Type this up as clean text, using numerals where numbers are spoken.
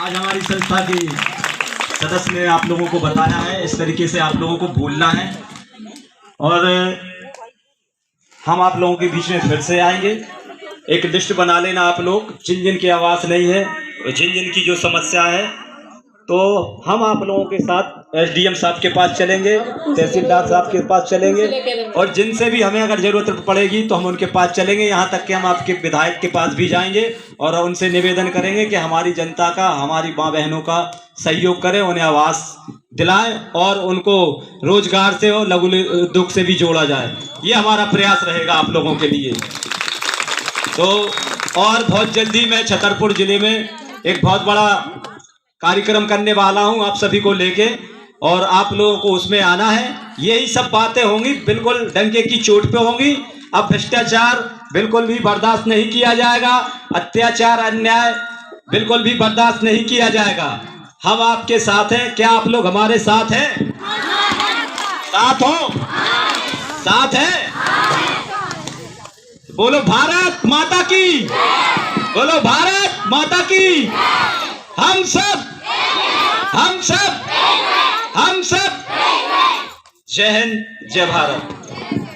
आज हमारी संस्था की सदस्य ने आप लोगों को बताया है, इस तरीके से आप लोगों को बोलना है। और हम आप लोगों के बीच में फिर से आएंगे। एक लिस्ट बना लेना आप लोग, जिन जिन की आवाज़ नहीं है, जिन जिन की जो समस्या है, तो हम आप लोगों के साथ एसडीएम साहब के पास चलेंगे, तहसीलदार साहब के पास चलेंगे, और जिनसे भी हमें अगर ज़रूरत पड़ेगी तो हम उनके पास चलेंगे। यहाँ तक कि हम आपके विधायक के पास भी जाएंगे और उनसे निवेदन करेंगे कि हमारी जनता का, हमारी माँ बहनों का सहयोग करें, उन्हें आवास दिलाएं और उनको रोजगार से और लघु उद्योग से भी जोड़ा जाए। ये हमारा प्रयास रहेगा आप लोगों के लिए। तो और बहुत जल्दी मैं छतरपुर जिले में एक बहुत बड़ा कार्यक्रम करने वाला हूं आप सभी को लेके, और आप लोगों को उसमें आना है। यही सब बातें होंगी, बिल्कुल डंके की चोट पे होंगी। अब भ्रष्टाचार बिल्कुल भी बर्दाश्त नहीं किया जाएगा, अत्याचार अन्याय बिल्कुल भी बर्दाश्त नहीं किया जाएगा। हम आपके साथ हैं। क्या आप लोग हमारे साथ हैं? साथ हो? साथ हैं? बोलो भारत माता की, बोलो भारत माता की। हम सब, हम सब, हम सब। जय हिंद, जय भारत।